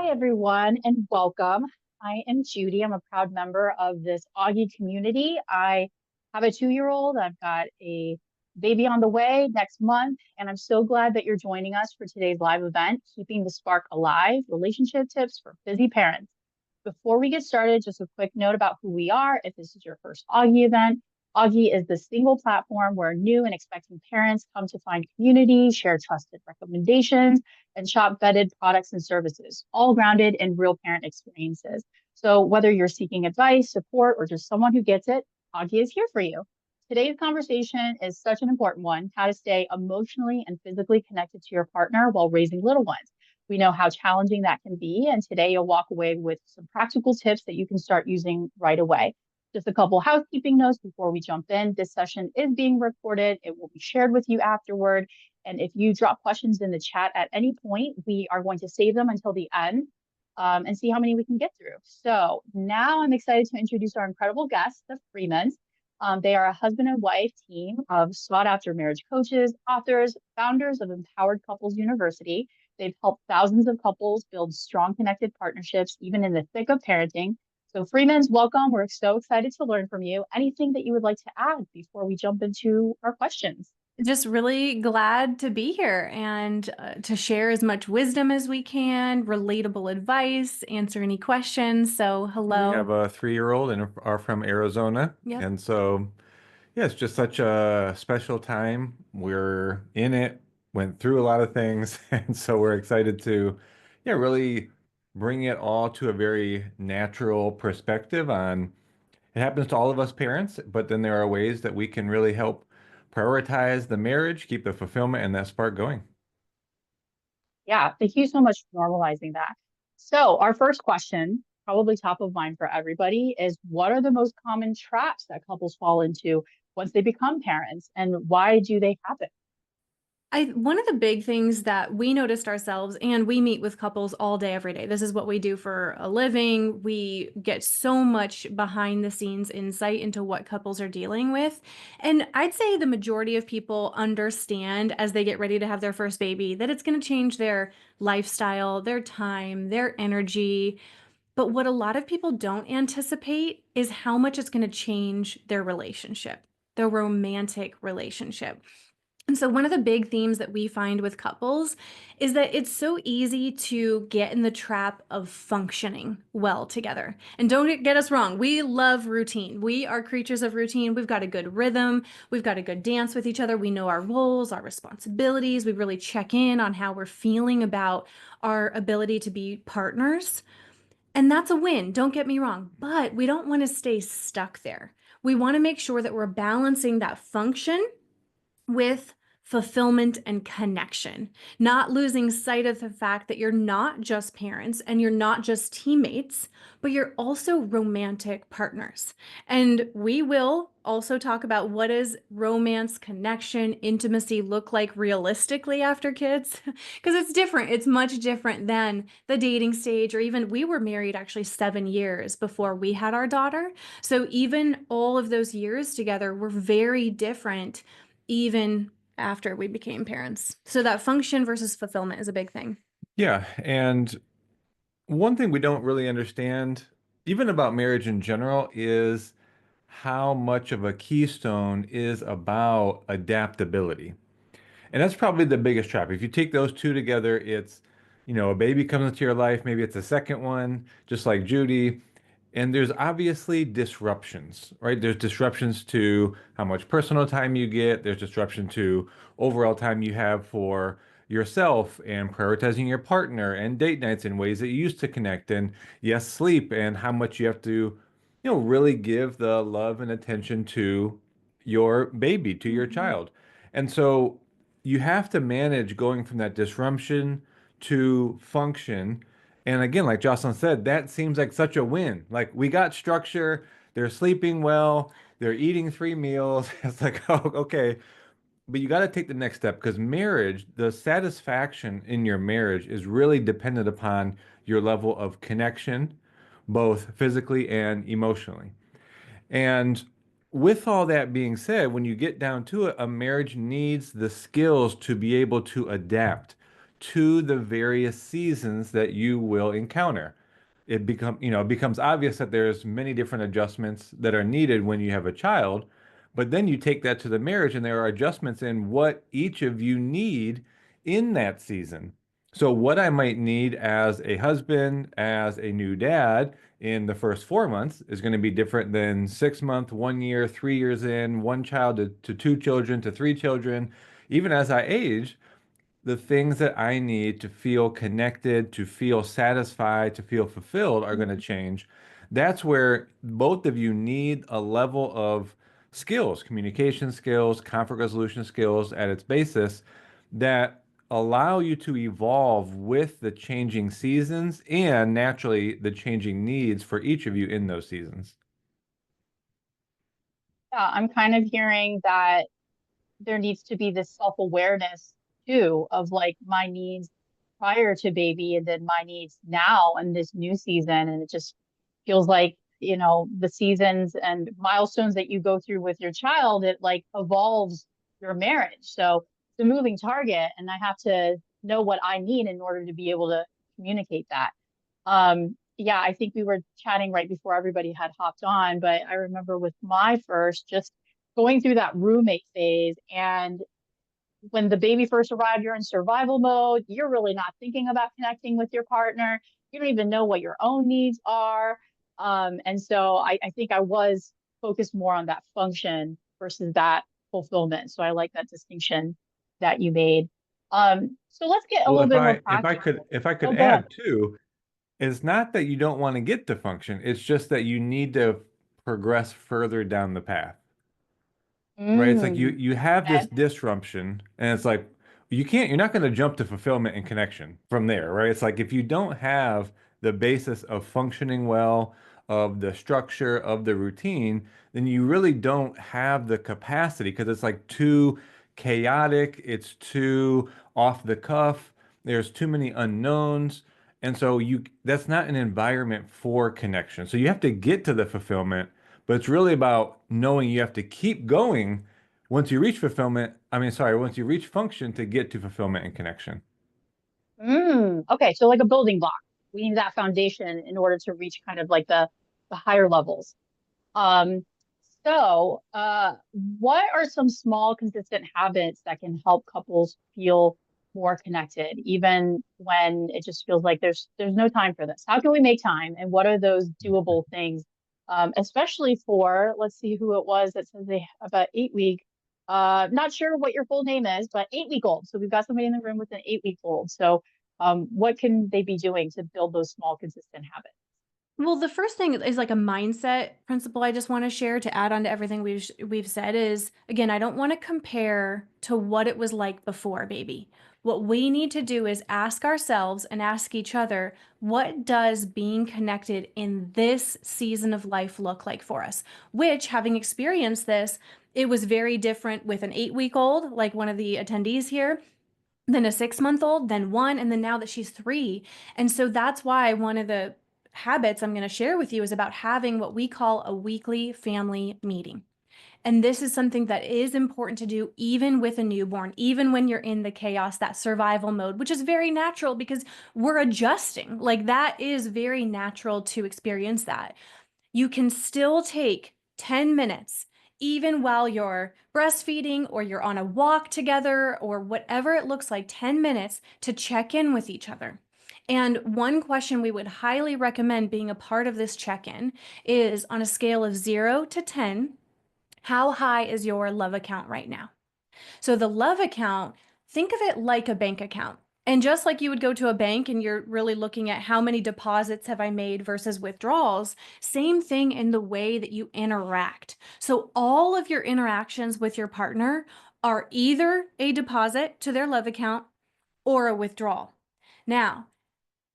Hi, everyone, and welcome. I am Judy. I'm a proud member of this Auggie community. I have a 2-year-old. I've got a baby on the way next month, and I'm so glad that you're joining us for today's live event, Keeping the Spark Alive, Relationship Tips for Busy Parents. Before we get started, just a quick note about who we are. If this is your first Auggie event, Auggie is the single platform where new and expecting parents come to find community, share trusted recommendations, and shop vetted products and services, all grounded in real parent experiences. So whether you're seeking advice, support, or just someone who gets it, Auggie is here for you. Today's conversation is such an important one, how to stay emotionally and physically connected to your partner while raising little ones. We know how challenging that can be, and today you'll walk away with some practical tips that you can start using right away. Just a couple housekeeping notes before we jump in. This session is being recorded. It will be shared with you afterward. And if you drop questions in the chat at any point, we are going to save them until the end and see how many we can get through. So now I'm excited to introduce our incredible guests, the Freemans. They are a husband and wife team of sought after marriage coaches, authors, founders of Empowered Couples University. They've helped thousands of couples build strong connected partnerships, even in the thick of parenting. So Freemans, welcome. We're so excited to learn from you. Anything that you would like to add before we jump into our questions? Just really glad to be here and to share as much wisdom as we can, relatable advice, answer any questions. So, We have hello. a 3-year-old and are from Arizona. Yep. And so, yeah, it's just such a special time. We're in it, went through a lot of things. And so we're excited to, yeah, really bring it all to a very natural perspective on it happens to all of us parents, but then there are ways that we can really help prioritize the marriage, keep the fulfillment and that spark going. Yeah, thank you so much for normalizing that. So our first question, probably top of mind for everybody, is what are the most common traps that couples fall into once they become parents, and why do they happen? One of the big things that we noticed ourselves, and we meet with couples all day, every day. This is what we do for a living. We get so much behind the scenes insight into what couples are dealing with. And I'd say the majority of people understand as they get ready to have their first baby that it's going to change their lifestyle, their time, their energy. But what a lot of people don't anticipate is how much it's going to change their relationship, their romantic relationship. And so, one of the big themes that we find with couples is that it's so easy to get in the trap of functioning well together. And don't get us wrong, we love routine. We are creatures of routine. We've got a good rhythm, we've got a good dance with each other. We know our roles, our responsibilities. We really check in on how we're feeling about our ability to be partners. And that's a win, don't get me wrong, but we don't want to stay stuck there. We want to make sure that we're balancing that function with fulfillment and connection, not losing sight of the fact that you're not just parents and you're not just teammates, but you're also romantic partners. And we will also talk about what does romance, connection, intimacy look like realistically after kids, because it's different. It's much different than the dating stage, or even we were married actually 7 years before we had our daughter. So even all of those years together were very different even after we became parents. So that function versus fulfillment is a big thing. Yeah. And one thing we don't really understand, even about marriage in general, is how much of a keystone is about adaptability. And that's probably the biggest trap. If you take those two together, a baby comes into your life, maybe it's a second one, just like Judy. And there's obviously disruptions, right? There's disruptions to how much personal time you get. There's disruption to overall time you have for yourself and prioritizing your partner and date nights in ways that you used to connect. And yes, sleep and how much you have to, really give the love and attention to your baby, to your Mhm. child. And so you have to manage going from that disruption to function. And again, like Jocelyn said, that seems like such a win. Like we got structure, they're sleeping well, they're eating 3 meals. It's like, oh, okay. But you got to take the next step because marriage, the satisfaction in your marriage is really dependent upon your level of connection, both physically and emotionally. And with all that being said, when you get down to it, a marriage needs the skills to be able to adapt to the various seasons that you will encounter. It becomes obvious that there's many different adjustments that are needed when you have a child, but then you take that to the marriage and there are adjustments in what each of you need in that season. So what I might need as a husband, as a new dad in the first 4 months is going to be different than 6 months, 1 year, 3 years in, one child to two children to three children. Even as I age, the things that I need to feel connected, to feel satisfied, to feel fulfilled are going to change. That's where both of you need a level of skills, communication skills, conflict resolution skills at its basis that allow you to evolve with the changing seasons and naturally the changing needs for each of you in those seasons. Yeah, I'm kind of hearing that there needs to be this self-awareness too of like my needs prior to baby and then my needs now in this new season. And it just feels like, the seasons and milestones that you go through with your child, it like evolves your marriage. So it's a moving target, and I have to know what I need in order to be able to communicate that. Yeah, I think we were chatting right before everybody had hopped on, but I remember with my first just going through that roommate phase. And when the baby first arrived, you're in survival mode. You're really not thinking about connecting with your partner. You don't even know what your own needs are. And so I think I was focused more on that function versus that fulfillment. So I like that distinction that you made. So let's get a Well, little if bit more I if I practical. could if I Oh, could go ahead. add too, it's not that you don't want to get to function, it's just that you need to progress further down the path. Right? It's like you Mm, you have this okay. disruption, and it's like you're not going to jump to fulfillment and connection from there, right? It's like if you don't have the basis of functioning well, of the structure, of the routine, then you really don't have the capacity because it's like too chaotic, it's too off the cuff, there's too many unknowns. And so you that's not an environment for connection. So you have to get to the fulfillment, but it's really about knowing you have to keep going once you reach fulfillment. I mean, sorry, once you reach function to get to fulfillment and connection. Okay, so like a building block. We need that foundation in order to reach kind of like the higher levels. Um, so what are some small, consistent habits that can help couples feel more connected, even when it just feels like there's no time for this? How can we make time? And what are those doable things? Especially for, let's see who it was that says they have about 8 week. Not sure what your full name is, but 8 week old. So we've got somebody in the room with an 8 week old. So what can they be doing to build those small, consistent habits? Well, the first thing is like a mindset principle I just want to share to add on to everything we've said is, again, I don't want to compare to what it was like before baby. What we need to do is ask ourselves and ask each other, what does being connected in this season of life look like for us? Which, having experienced this, it was very different with an 8 week old, like one of the attendees here, then a 6 month old, then one, and then now that she's three. And so that's why one of the habits I'm going to share with you is about having what we call a weekly family meeting. And this is something that is important to do even with a newborn, even when you're in the chaos, that survival mode, which is very natural because we're adjusting. Like that is very natural to experience that. You can still take 10 minutes, even while you're breastfeeding or you're on a walk together or whatever it looks like, 10 minutes to check in with each other. And one question we would highly recommend being a part of this check-in is on a scale of 0 to 10, how high is your love account right now? So the love account, think of it like a bank account. And just like you would go to a bank and you're really looking at how many deposits have I made versus withdrawals, same thing in the way that you interact. So all of your interactions with your partner are either a deposit to their love account or a withdrawal. Now,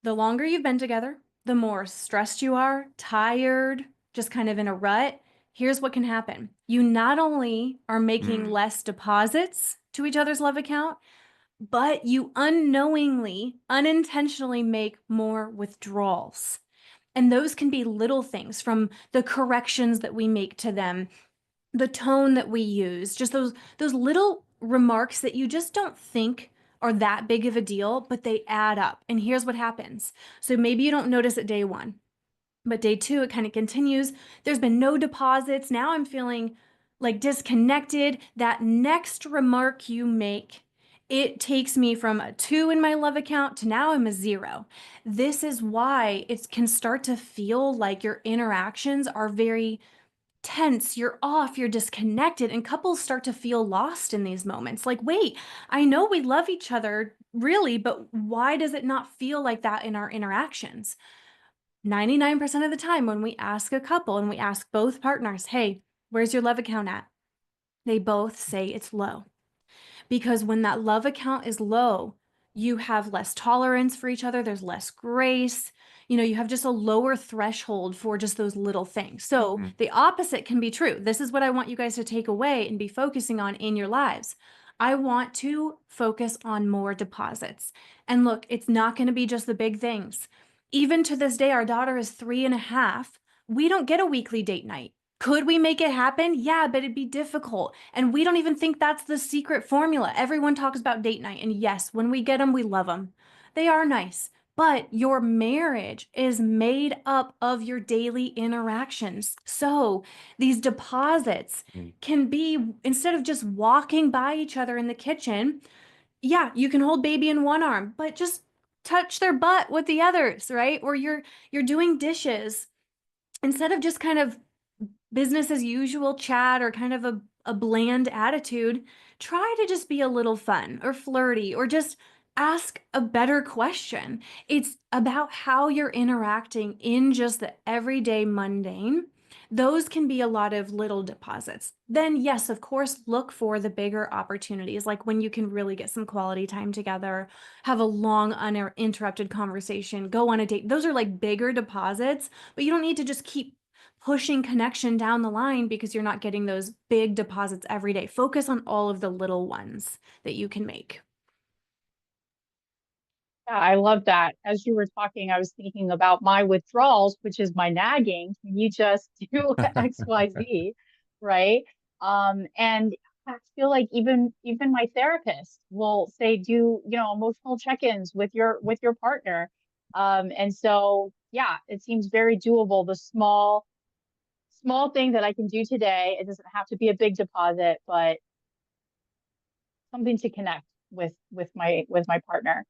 the longer you've been together, the more stressed you are, tired, just kind of in a rut. Here's what can happen. You not only are making Mm. less deposits to each other's love account, but you unknowingly, unintentionally make more withdrawals. And those can be little things from the corrections that we make to them, the tone that we use, just those little remarks that you just don't think are that big of a deal, but they add up. And here's what happens. So maybe you don't notice it day one, but day two, it kind of continues. There's been no deposits. Now I'm feeling like disconnected. That next remark you make, it takes me from a 2 in my love account to now I'm a 0. This is why it can start to feel like your interactions are very tense, you're off, you're disconnected, and couples start to feel lost in these moments. Like, wait, I know we love each other, really, but why does it not feel like that in our interactions? 99% of the time, when we ask a couple and we ask both partners, hey, where's your love account at? They both say it's low. Because when that love account is low, you have less tolerance for each other, there's less grace. You have just a lower threshold for just those little things. So the opposite can be true. This is what I want you guys to take away and be focusing on in your lives. I want to focus on more deposits. And look, it's not going to be just the big things. Even to this day, our daughter is 3.5. We don't get a weekly date night. Could we make it happen? Yeah, but it'd be difficult. And we don't even think that's the secret formula. Everyone talks about date night. And yes, when we get them, we love them. They are nice. But your marriage is made up of your daily interactions. So these deposits can be, instead of just walking by each other in the kitchen, yeah, you can hold baby in one arm, but just touch their butt with the others, right? Or you're doing dishes. Instead of just kind of business as usual chat or kind of a bland attitude, try to just be a little fun or flirty or just ask a better question. It's about how you're interacting in just the everyday mundane. Those can be a lot of little deposits. Then, yes, of course, look for the bigger opportunities, like when you can really get some quality time together, have a long, uninterrupted conversation, go on a date. Those are like bigger deposits, but you don't need to just keep pushing connection down the line because you're not getting those big deposits every day. Focus on all of the little ones that you can make. Yeah, I love that. As you were talking, I was thinking about my withdrawals, which is my nagging. Can you just do X, Y, Z, right? And I feel like even my therapist will say, do, emotional check-ins with your partner. And so yeah, it seems very doable. The small thing that I can do today, it doesn't have to be a big deposit, but something to connect with my partner.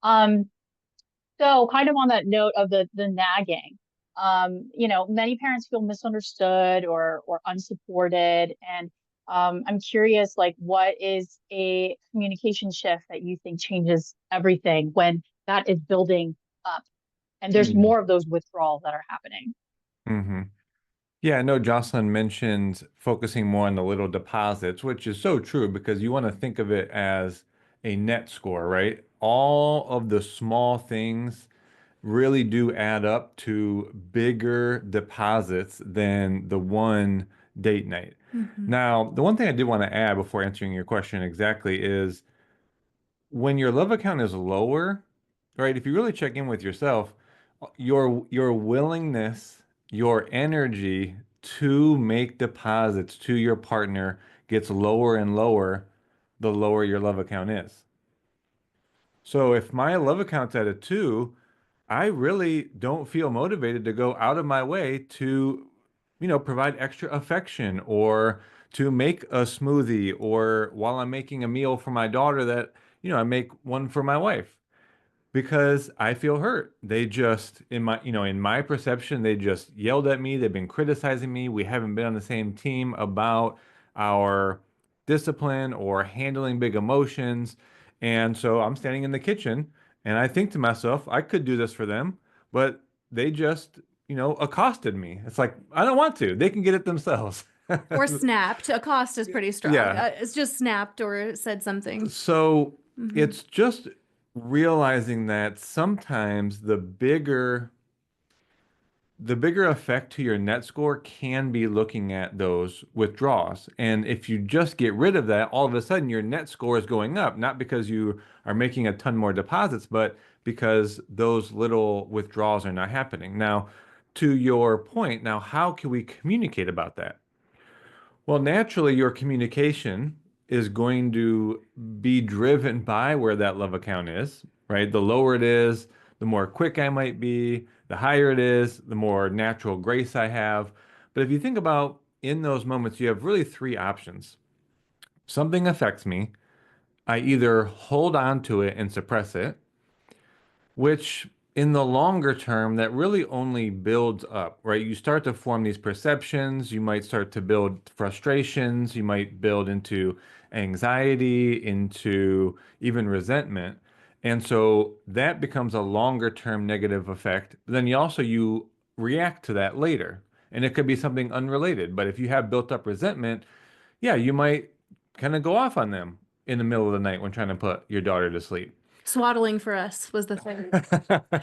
Um, so kind of on that note of the nagging, many parents feel misunderstood or unsupported. And I'm curious, like, what is a communication shift that you think changes everything when that is building up and there's more of those withdrawals that are happening? Mm-hmm. Yeah, I know Jocelyn mentioned focusing more on the little deposits, which is so true because you want to think of it as a net score, right? All of the small things really do add up to bigger deposits than the one date night. Now, the one thing I did want to add before answering your question exactly is when your love account is lower, right? If you really check in with yourself, your willingness, your energy to make deposits to your partner gets lower and lower the lower your love account is. So if my love account's at a 2, I really don't feel motivated to go out of my way to, provide extra affection or to make a smoothie or while I'm making a meal for my daughter that, I make one for my wife because I feel hurt. They just, in my perception, they just yelled at me. They've been criticizing me. We haven't been on the same team about our discipline or handling big emotions. And so I'm standing in the kitchen and I think to myself, I could do this for them, but they just, accosted me. It's like, I don't want to. They can get it themselves. Or snapped. Accost is pretty strong. Yeah. It's just snapped or said something. So it's just realizing that sometimes the bigger effect to your net score can be looking at those withdrawals. And if you just get rid of that, all of a sudden your net score is going up, not because you are making a ton more deposits, but because those little withdrawals are not happening. Now, to your point, now how can we communicate about that? Well, naturally, your communication is going to be driven by where that love account is, right? The lower it is, the more quick I might be. The higher it is, the more natural grace I have. But if you think about in those moments, you have really three options. Something affects me. I either hold on to it and suppress it, which in the longer term, that really only builds up, right? You start to form these perceptions, you might start to build frustrations, you might build into anxiety, into even resentment. And so that becomes a longer term negative effect. Then you react to that later. And it could be something unrelated. But if you have built up resentment, yeah, you might kind of go off on them in the middle of the night when trying to put your daughter to sleep. Swaddling for us was the thing.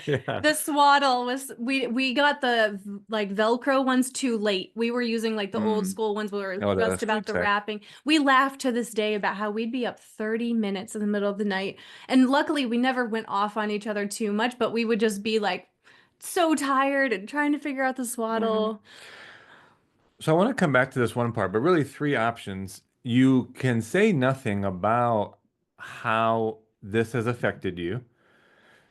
Yeah. The swaddle was we got the like Velcro ones too late. We were using like the old school ones where it Oh, was the just about sleep the sack. wrapping. We laugh to this day about how we'd be up 30 minutes in the middle of the night. And luckily we never went off on each other too much, but we would just be like so tired and trying to figure out the swaddle. So I want to come back to this one part, but really three options. You can say nothing about how this has affected you.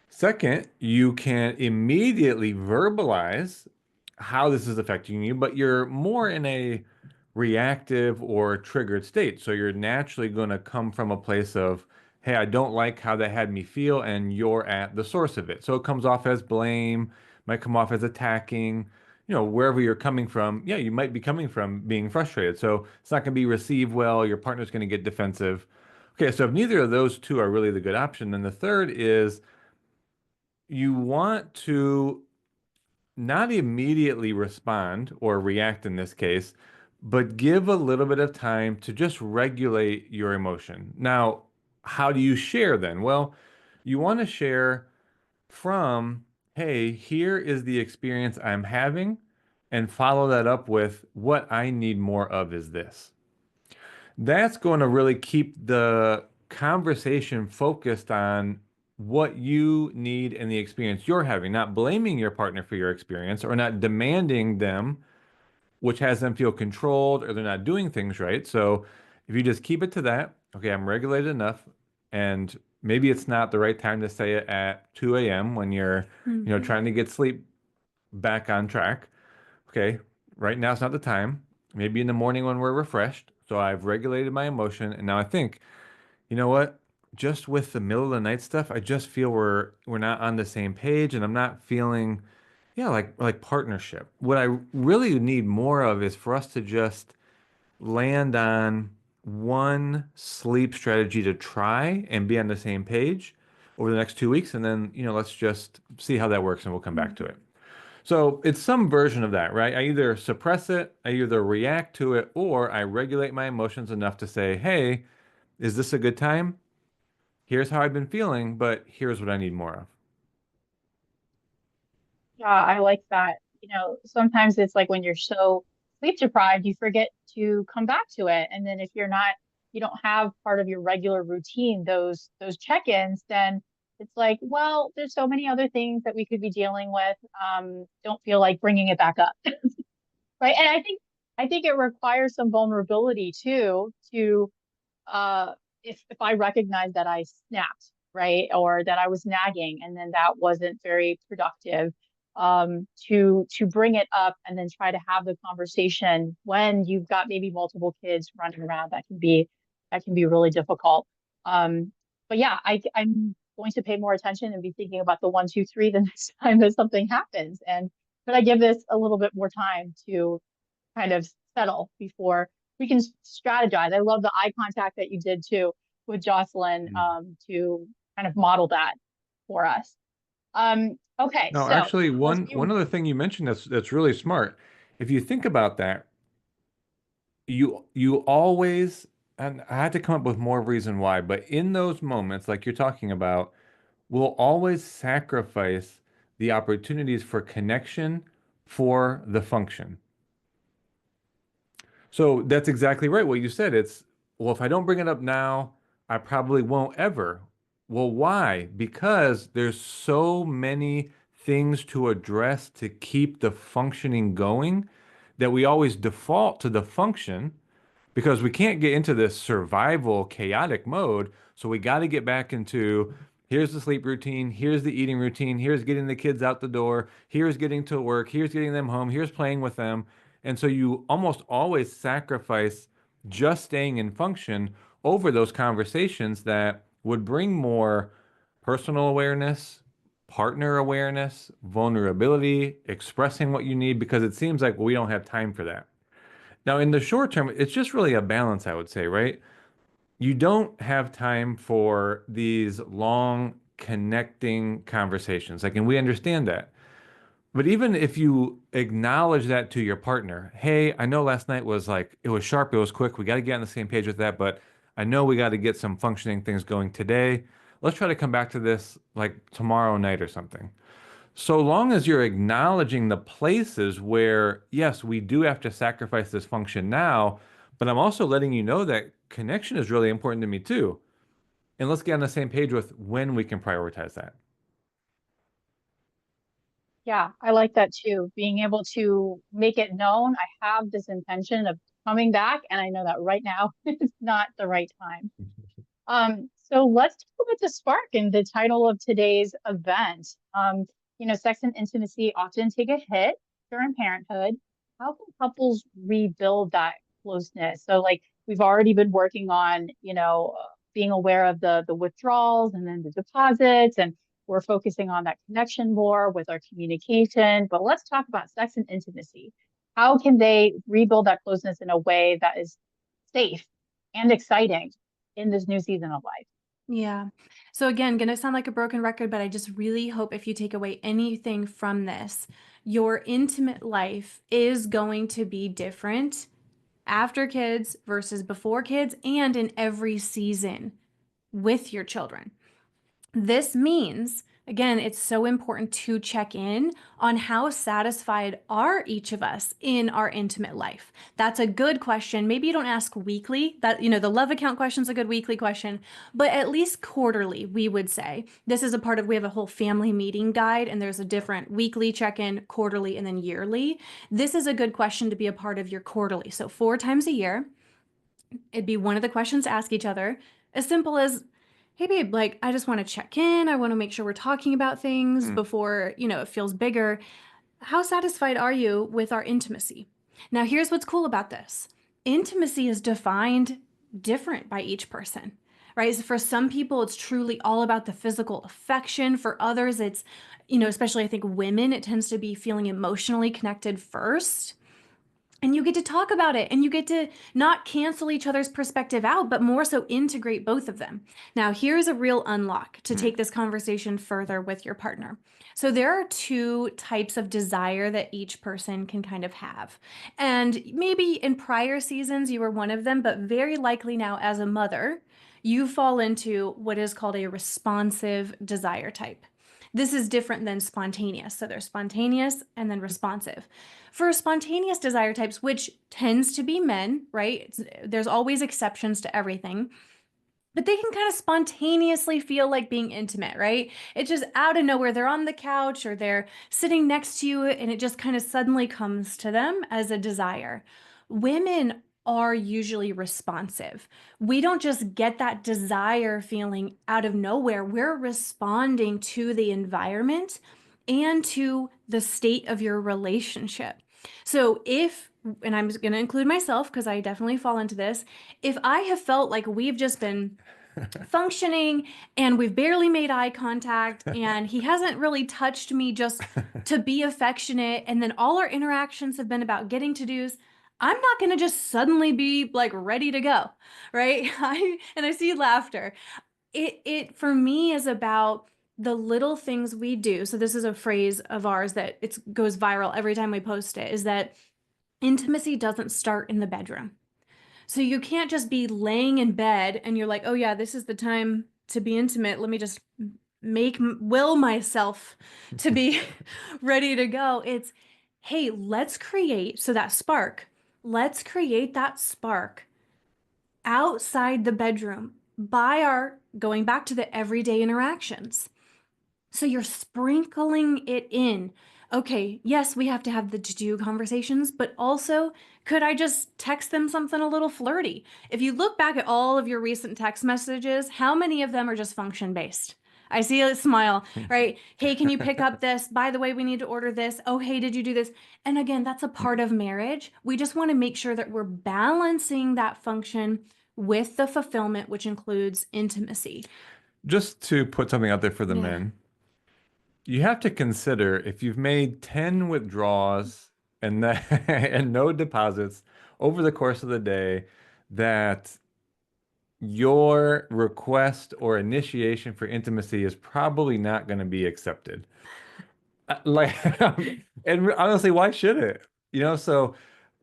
Second, you can immediately verbalize how this is affecting you, but you're more in a reactive or triggered state. So you're naturally going to come from a place of, hey, I don't like how that had me feel, and you're at the source of it. So it comes off as blame, might come off as attacking, wherever you're coming from. Yeah, you might be coming from being frustrated. So it's not going to be received well. Your partner's going to get defensive. Okay, so if neither of those two are really the good option, then the third is you want to not immediately respond or react in this case, but give a little bit of time to just regulate your emotion. Now, how do you share then? Well, you want to share from, hey, here is the experience I'm having, and follow that up with what I need more of is this. That's going to really keep the conversation focused on what you need and the experience you're having, not blaming your partner for your experience or not demanding them, which has them feel controlled or they're not doing things right. So if you just keep it to that, okay, I'm regulated enough, and maybe it's not the right time to say it at 2 a.m. when you're, trying to get sleep back on track. Okay, right now it's not the time. Maybe in the morning when we're refreshed. So I've regulated my emotion, and now I think, you know what? Just with the middle of the night stuff, I just feel we're not on the same page, and I'm not feeling, yeah, like partnership. What I really need more of is for us to just land on one sleep strategy to try and be on the same page over the next 2 weeks, and then let's just see how that works, and we'll come back to it. So it's some version of that, right? I either suppress it, I either react to it, or I regulate my emotions enough to say, hey, is this a good time? Here's how I've been feeling, but here's what I need more of. Yeah, I like that. Sometimes it's like when you're so sleep deprived, you forget to come back to it. And then if you don't have part of your regular routine, those check-ins, then it's like, well, there's so many other things that we could be dealing with. Don't feel like bringing it back up. Right. And I think it requires some vulnerability too, to if I recognize that I snapped, right, or that I was nagging and then that wasn't very productive, to bring it up and then try to have the conversation when you've got maybe multiple kids running around. That can be really difficult. But yeah, I'm going to pay more attention and be thinking about the 1, 2, 3 the next time that something happens. And could I give this a little bit more time to kind of settle before we can strategize? I love the eye contact that you did too with Jocelyn, to kind of model that for us. Okay, No, so actually, let's one be. one other thing you mentioned that's really smart. If you think about that, you always, and I had to come up with more reason why, but in those moments, like you're talking about, we'll always sacrifice the opportunities for connection for the function. So that's exactly right. What you said. It's, well, if I don't bring it up now, I probably won't ever. Well, why? Because there's so many things to address to keep the functioning going that we always default to the function because we can't get into this survival chaotic mode. So we got to get back into here's the sleep routine, here's the eating routine, here's getting the kids out the door, here's getting to work, here's getting them home, here's playing with them. And so you almost always sacrifice just staying in function over those conversations that would bring more personal awareness, partner awareness, vulnerability, expressing what you need, because it seems like we don't have time for that. Now, in the short term, it's just really a balance, I would say, right? You don't have time for these long connecting conversations. Like, and we understand that. But even if you acknowledge that to your partner, hey, I know last night was like, it was sharp, it was quick. We got to get on the same page with that, but I know we got to get some functioning things going today. Let's try to come back to this like tomorrow night or something. So long as you're acknowledging the places where, yes, we do have to sacrifice this function now, but I'm also letting you know that connection is really important to me too. And let's get on the same page with when we can prioritize that. Yeah, I like that too. Being able to make it known, I have this intention of coming back, and I know that right now is not the right time. So let's talk about the spark and the title of today's event. Sex and intimacy often take a hit during parenthood. How can couples rebuild that closeness? So, like, we've already been working on, being aware of the withdrawals and then the deposits, and we're focusing on that connection more with our communication. But let's talk about sex and intimacy. How can they rebuild that closeness in a way that is safe and exciting in this new season of life? Yeah. So again, gonna sound like a broken record, but I just really hope if you take away anything from this, your intimate life is going to be different after kids versus before kids and in every season with your children. This means, again, it's so important to check in on how satisfied are each of us in our intimate life. That's a good question. Maybe you don't ask weekly. That, the love account question is a good weekly question, but at least quarterly, we would say. This is a part of, we have a whole family meeting guide, and there's a different weekly check-in, quarterly, and then yearly. This is a good question to be a part of your quarterly. So 4 times a year, it'd be one of the questions to ask each other, as simple as, hey babe, like, I just want to check in. I want to make sure we're talking about things before, it feels bigger. How satisfied are you with our intimacy? Now, here's what's cool about this. Intimacy is defined different by each person, right? So for some people, it's truly all about the physical affection. For others, it's, especially I think women, it tends to be feeling emotionally connected first. And you get to talk about it, and you get to not cancel each other's perspective out, but more so integrate both of them. Now, here's a real unlock to take this conversation further with your partner. So there are 2 types of desire that each person can kind of have. And maybe in prior seasons, you were one of them, but very likely now as a mother, you fall into what is called a responsive desire type. This is different than spontaneous. So there's spontaneous and then responsive. For spontaneous desire types, which tends to be men, right? There's always exceptions to everything, but they can kind of spontaneously feel like being intimate, right? It's just out of nowhere. They're on the couch or they're sitting next to you, and it just kind of suddenly comes to them as a desire. Women are usually responsive. We don't just get that desire feeling out of nowhere. We're responding to the environment and to the state of your relationship. So if, and I'm going to include myself because I definitely fall into this, if I have felt like we've just been functioning and we've barely made eye contact and he hasn't really touched me just to be affectionate, and then all our interactions have been about getting to-dos, I'm not going to just suddenly be like ready to go, right? I see laughter. It for me is about the little things we do. So this is a phrase of ours that it goes viral every time we post it, is that intimacy doesn't start in the bedroom. So you can't just be laying in bed and you're like, oh yeah, this is the time to be intimate. Let me just will myself to be ready to go. It's, hey, let's create that spark. Let's create that spark outside the bedroom by our going back to the everyday interactions. So you're sprinkling it in Okay, yes, we have to have the to-do conversations, but also could I just text them something a little flirty? If you look back at all of your recent text messages, how many of them are just function based? I see a smile, right? Hey, can you pick up this? By the way, we need to order this. Oh, hey, did you do this? And again, that's a part of marriage. We just want to make sure that we're balancing that function with the fulfillment, which includes intimacy. Just to put something out there for the Yeah. men, you have to consider if you've made 10 withdrawals and that and no deposits over the course of the day, that your request or initiation for intimacy is probably not going to be accepted. Like, and honestly, why should it? So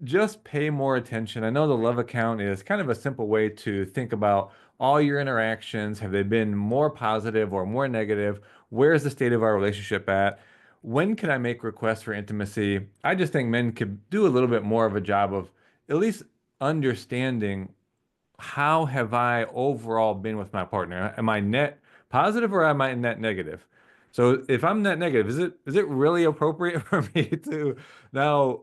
just pay more attention. I know the love account is kind of a simple way to think about all your interactions. Have they been more positive or more negative? Where's the state of our relationship at? When can I make requests for intimacy? I just think men could do a little bit more of a job of at least understanding, how have I overall been with my partner? Am I net positive or am I net negative? So if I'm net negative, is it really appropriate for me to now,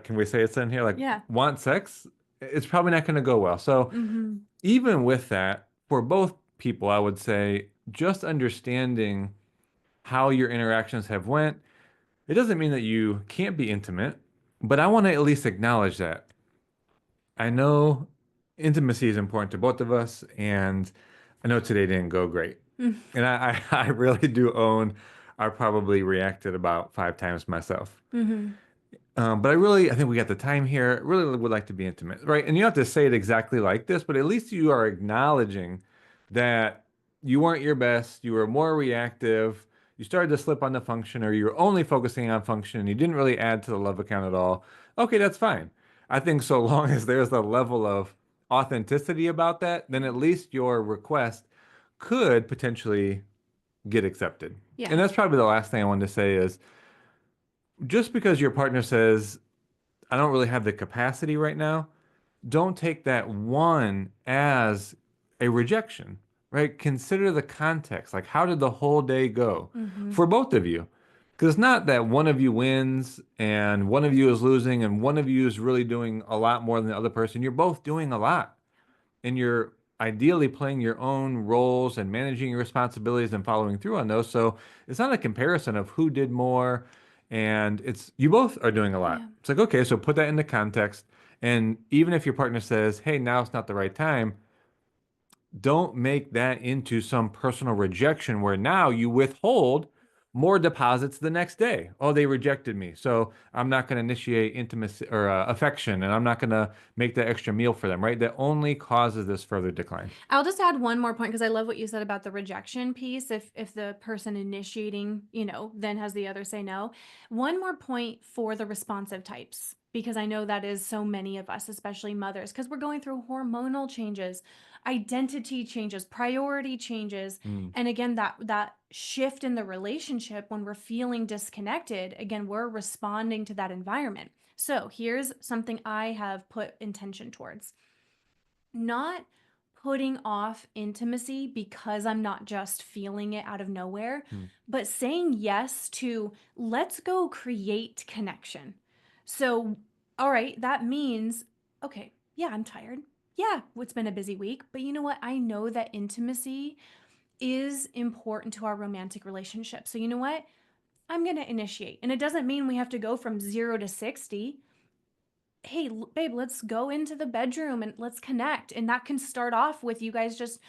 can we say it's in here, like, Yeah. want sex? It's probably not going to go well. So Mm-hmm. even with that, for both people, I would say just understanding how your interactions have went. It doesn't mean that you can't be intimate, but I want to at least acknowledge that. I know intimacy is important to both of us, and I know today didn't go great. And I really do own, I probably reacted about 5 times myself. Mm-hmm. But I think we got the time here. Really would like to be intimate, right? And you don't have to say it exactly like this, but at least you are acknowledging that you weren't your best. You were more reactive. You started to slip on the function, or you were only focusing on function, and you didn't really add to the love account at all. Okay, that's fine. I think so long as there's a level of authenticity about that, then at least your request could potentially get accepted. Yeah. And that's probably the last thing I wanted to say is, just because your partner says, I don't really have the capacity right now, don't take that one as a rejection, right? Consider the context. Like, how did the whole day go Mm-hmm. for both of you? Because it's not that one of you wins and one of you is losing and one of you is really doing a lot more than the other person. You're both doing a lot, and you're ideally playing your own roles and managing your responsibilities and following through on those. So it's not a comparison of who did more, and it's you both are doing a lot. Yeah. It's like, okay, so put that into context. And even if your partner says, hey, now it's not the right time, don't make that into some personal rejection where now you withhold more deposits the next day. Oh, they rejected me, so I'm not going to initiate intimacy or affection, and I'm not going to make that extra meal for them, right? That only causes this further decline. I'll just add one more point because I love what you said about the rejection piece. If the person initiating, then has the other say no. One more point for the responsive types, because I know that is so many of us, especially mothers, because we're going through hormonal changes, identity changes, priority changes. Mm. And again, that shift in the relationship when we're feeling disconnected, again, we're responding to that environment. So here's something I have put intention towards. Not putting off intimacy because I'm not just feeling it out of nowhere, but saying yes to let's go create connection. So, all right, that means, okay, yeah, I'm tired. Yeah, it's been a busy week, but you know what? I know that intimacy is important to our romantic relationship. So, you know what? I'm going to initiate. And it doesn't mean we have to go from 0 to 60. Hey, babe, let's go into the bedroom and let's connect. And that can start off with you guys just,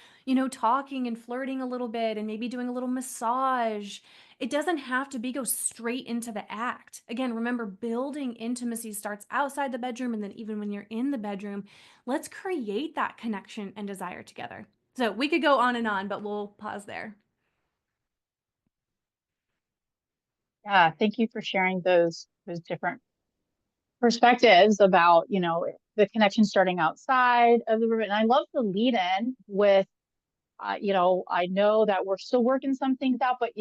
talking and flirting a little bit and maybe doing a little massage. It doesn't have to go straight into the act. Again, remember, building intimacy starts outside the bedroom. And then even when you're in the bedroom, let's create that connection and desire together. So we could go on and on, but we'll pause there. Yeah, thank you for sharing those different perspectives about, the connection starting outside of the room. And I love the lead in with, I know that we're still working some things out, but,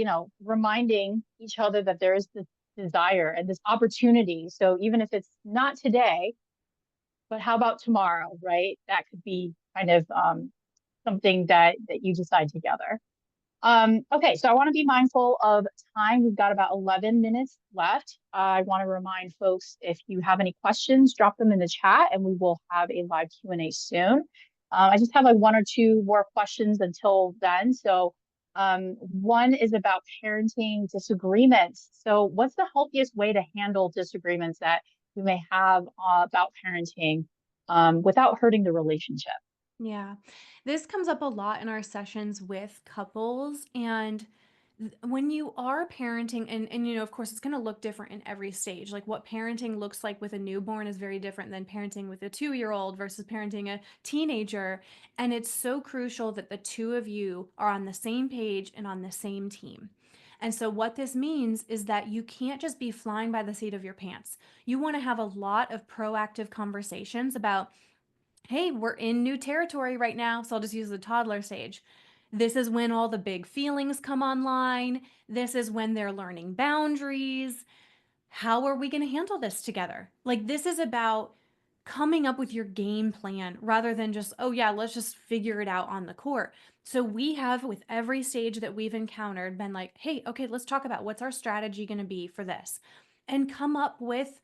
reminding each other that there is this desire and this opportunity. So even if it's not today, but how about tomorrow, right? That could be kind of something that you decide together. Okay, so I want to be mindful of time. We've got about 11 minutes left. I want to remind folks, if you have any questions, drop them in the chat and we will have a live Q&A soon. I just have like one or two more questions until then. So one is about parenting disagreements. So what's the healthiest way to handle disagreements that we may have about parenting without hurting the relationship? Yeah, this comes up a lot in our sessions with couples. And when you are parenting, and of course, it's going to look different in every stage. Like what parenting looks like with a newborn is very different than parenting with a 2-year-old versus parenting a teenager. And it's so crucial that the two of you are on the same page and on the same team. And so, what this means is that you can't just be flying by the seat of your pants. You want to have a lot of proactive conversations about, hey, we're in new territory right now. So I'll just use the toddler stage. This is when all the big feelings come online. This is when they're learning boundaries. How are we going to handle this together? Like, this is about coming up with your game plan rather than just, oh, yeah, let's just figure it out on the court. So, we have, with every stage that we've encountered, been like, hey, okay, let's talk about what's our strategy going to be for this and come up with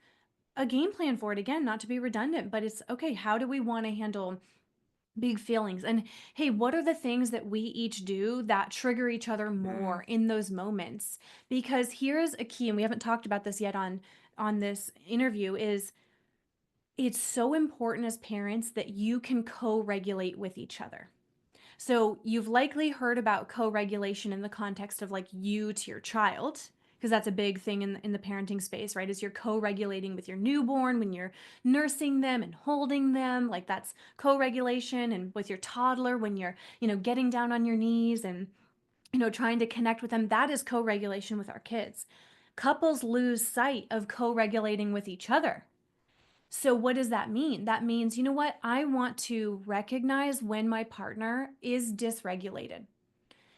a game plan for it. Again, not to be redundant, but it's okay, how do we want to handle big feelings? And hey, what are the things that we each do that trigger each other more in those moments? Because here's a key, and we haven't talked about this yet on this interview, is it's so important as parents that you can co-regulate with each other. So you've likely heard about co-regulation in the context of like you to your child, because that's a big thing in the parenting space, right? Is you're co-regulating with your newborn when you're nursing them and holding them, like that's co-regulation, and with your toddler when you're, getting down on your knees and, trying to connect with them, that is co-regulation with our kids. Couples lose sight of co-regulating with each other. So, what does that mean? That means, you know what? I want to recognize when my partner is dysregulated.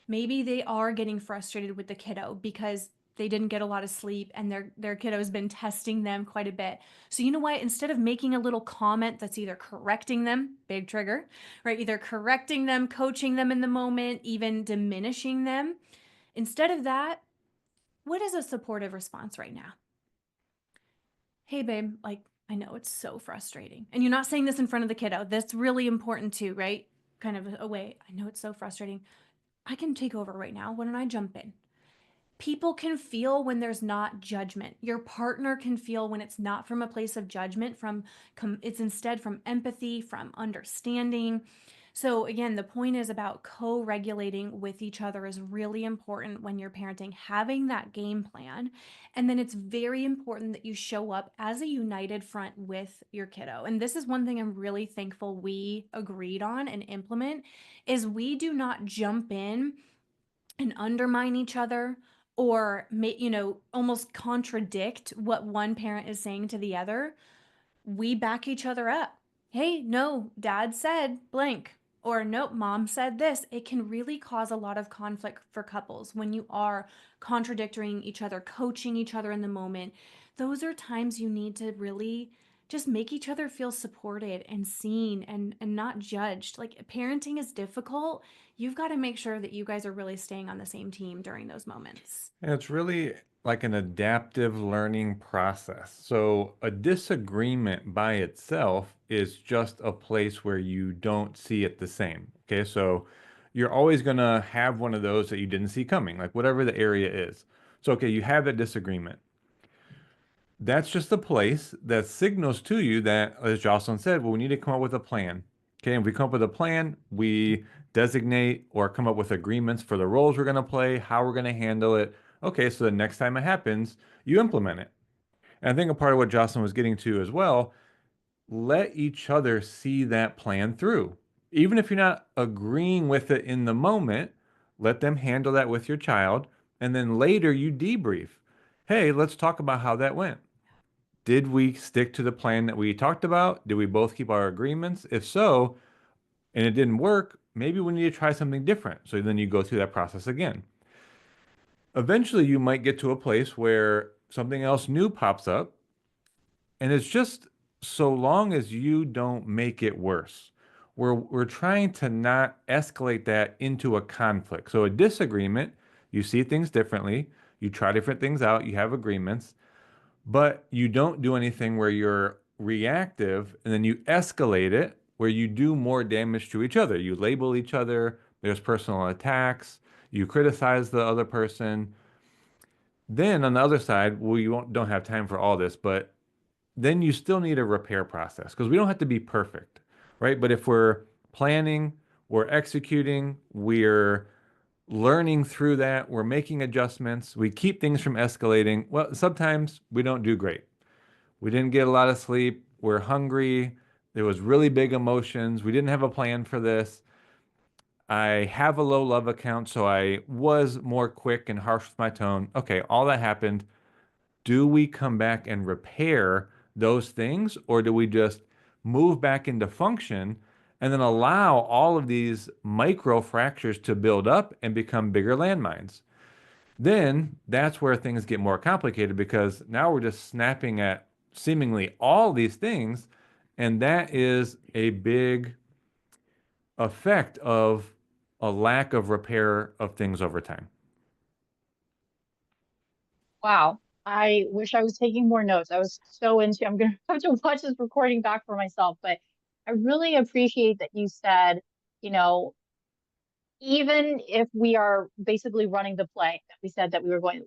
Maybe they are getting frustrated with the kiddo because they didn't get a lot of sleep and their kiddo has been testing them quite a bit. So, you know what? Instead of making a little comment that's either correcting them, big trigger, right? Either correcting them, coaching them in the moment, even diminishing them, instead of that, what is a supportive response right now? Hey, babe, like, I know it's so frustrating. And you're not saying this in front of the kiddo. That's really important too, right? Kind of a way. I know it's so frustrating. I can take over right now. Why don't I jump in? People can feel when there's not judgment. Your partner can feel when it's not from a place of judgment, it's instead from empathy, from understanding. So again, the point is about co-regulating with each other is really important when you're parenting, having that game plan. And then it's very important that you show up as a united front with your kiddo. And this is one thing I'm really thankful we agreed on and implement is we do not jump in and undermine each other or almost contradict what one parent is saying to the other. We back each other up. Hey, no, dad said blank, or nope, mom said this. It can really cause a lot of conflict for couples when you are contradicting each other, coaching each other in the moment. Those are times you need to really just make each other feel supported and seen and not judged. Like, parenting is difficult. You've got to make sure that you guys are really staying on the same team during those moments. And it's really like an adaptive learning process. So a disagreement by itself is just a place where you don't see it the same. Okay, so you're always going to have one of those that you didn't see coming, like whatever the area is. So, okay, you have that disagreement. That's just a place that signals to you that, as Jocelyn said, well, we need to come up with a plan. Okay, and if we come up with a plan, we designate or come up with agreements for the roles we're going to play, how we're going to handle it. Okay, so the next time it happens, you implement it. And I think a part of what Jocelyn was getting to as well, let each other see that plan through. Even if you're not agreeing with it in the moment, let them handle that with your child. And then later you debrief. Hey, let's talk about how that went. Did we stick to the plan that we talked about? Did we both keep our agreements? If so, and it didn't work, maybe we need to try something different. So then you go through that process again. Eventually, you might get to a place where something else new pops up, and it's just so long as you don't make it worse we're trying to not escalate that into a conflict. So a disagreement, you see things differently, you try different things out, you have agreements, but you don't do anything where you're reactive and then you escalate it where you do more damage to each other. You label each other, there's personal attacks, you criticize the other person. Then on the other side, we don't have time for all this, but then you still need a repair process because we don't have to be perfect, right? But if we're planning, we're executing, we're learning through that, we're making adjustments, we keep things from escalating. Well, sometimes we don't do great. We didn't get a lot of sleep, we're hungry, there was really big emotions, we didn't have a plan for this. I have a low love account, so I was more quick and harsh with my tone. Okay, all that happened. Do we come back and repair those things, or do we just move back into function and then allow all of these micro fractures to build up and become bigger landmines? Then that's where things get more complicated because now we're just snapping at seemingly all these things, and that is a big effect of a lack of repair of things over time. Wow. I wish I was taking more notes. I was so into, I'm gonna have to watch this recording back for myself, but I really appreciate that you said, you know, even if we are basically running the play that we said that we were going,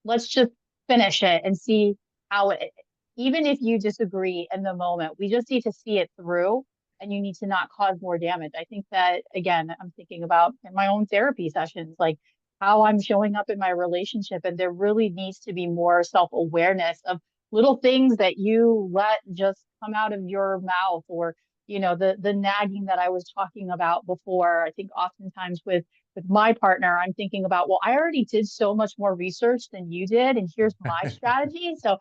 let's just finish it and see how it, even if you disagree in the moment, we just need to see it through and you need to not cause more damage. I think that, again, I'm thinking about in my own therapy sessions, like how I'm showing up in my relationship. And there really needs to be more self-awareness of little things that you let just come out of your mouth, or the nagging that I was talking about before. I think oftentimes with my partner, I'm thinking about, well, I already did so much more research than you did, and here's my strategy. So,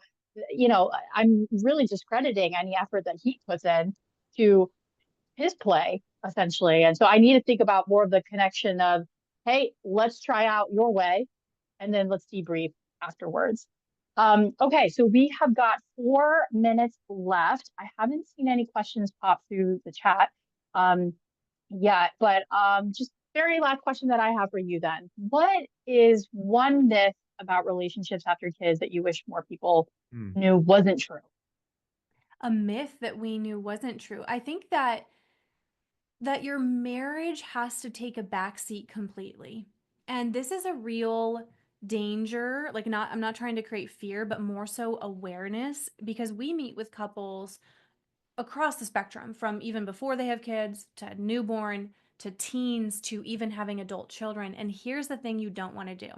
I'm really discrediting any effort that he puts in to his play, essentially. And so I need to think about more of the connection of, hey, let's try out your way, and then let's debrief afterwards. Okay, so we have got 4 minutes left. I haven't seen any questions pop through the chat yet, but just very last question that I have for you then. What is one myth about relationships after kids that you wish more people Hmm. knew wasn't true? A myth that we knew wasn't true. I think that your marriage has to take a backseat completely. And this is a real danger. Like, not, I'm not trying to create fear, but more so awareness, because we meet with couples across the spectrum, from even before they have kids to newborn to teens to even having adult children. And here's the thing you don't want to do.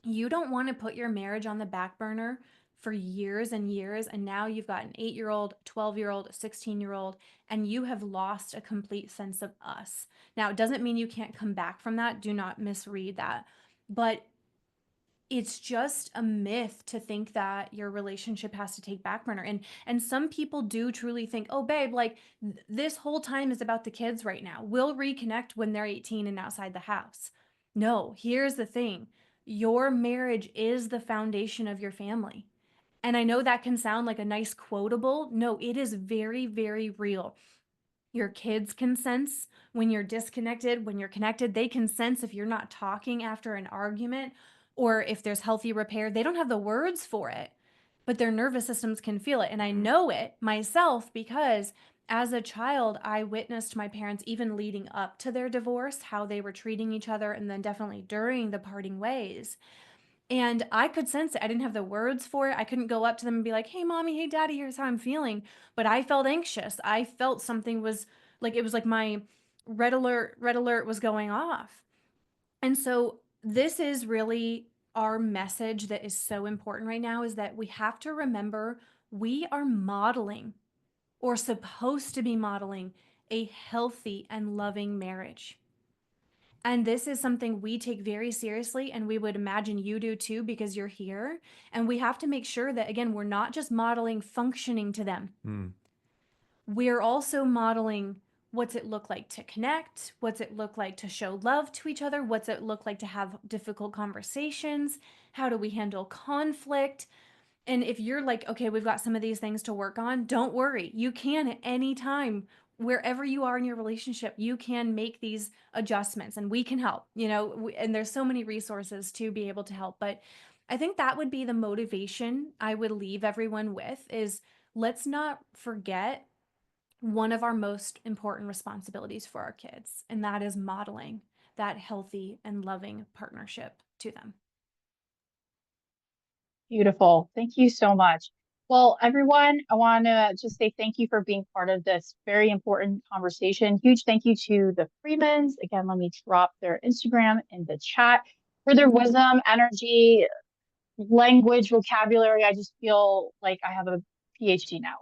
You don't want to put your marriage on the back burner for years and years, and now you've got an 8-year-old, 12-year-old, 16-year-old, and you have lost a complete sense of us. Now, it doesn't mean you can't come back from that. Do not misread that. But it's just a myth to think that your relationship has to take back burner. And some people do truly think, oh babe, like this whole time is about the kids right now. We'll reconnect when they're 18 and outside the house. No, here's the thing. Your marriage is the foundation of your family. And I know that can sound like a nice quotable. No, it is very, very real. Your kids can sense when you're disconnected, when you're connected. They can sense if you're not talking after an argument or if there's healthy repair. They don't have the words for it, but their nervous systems can feel it. And I know it myself because as a child, I witnessed my parents, even leading up to their divorce, how they were treating each other, and then definitely during the parting ways. And I could sense it. I didn't have the words for it. I couldn't go up to them and be like, hey, mommy, hey, daddy, here's how I'm feeling. But I felt anxious. I felt something was like, it was like my red alert was going off. And so this is really our message that is so important right now, is that we have to remember we are modeling, or supposed to be modeling, a healthy and loving marriage. And this is something we take very seriously, and we would imagine you do too, because you're here. And we have to make sure that, again, we're not just modeling functioning to them. Hmm. We're also modeling what's it look like to connect, what's it look like to show love to each other, what's it look like to have difficult conversations, how do we handle conflict. And if you're like, okay, we've got some of these things to work on, don't worry. You can at any time wherever you are in your relationship, you can make these adjustments and we can help, and there's so many resources to be able to help. But I think that would be the motivation I would leave everyone with is let's not forget one of our most important responsibilities for our kids, and that is modeling that healthy and loving partnership to them. Beautiful. Thank you so much. Well, everyone, I want to just say thank you for being part of this very important conversation. Huge thank you to the Freemans. Again, let me drop their Instagram in the chat for their wisdom, energy, language, vocabulary. I just feel like I have a PhD now.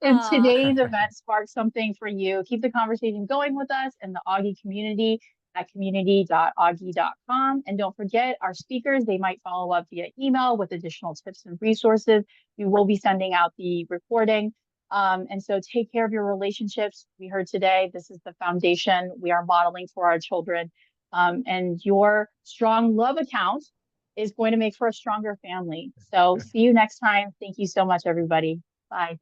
If today's event sparked something for you, keep the conversation going with us in the Auggie community at community.auggie.com. And don't forget our speakers, they might follow up via email with additional tips and resources. We will be sending out the recording. And so take care of your relationships. We heard today, this is the foundation we are modeling for our children. And your strong love account is going to make for a stronger family. So see you next time. Thank you so much, everybody. Bye.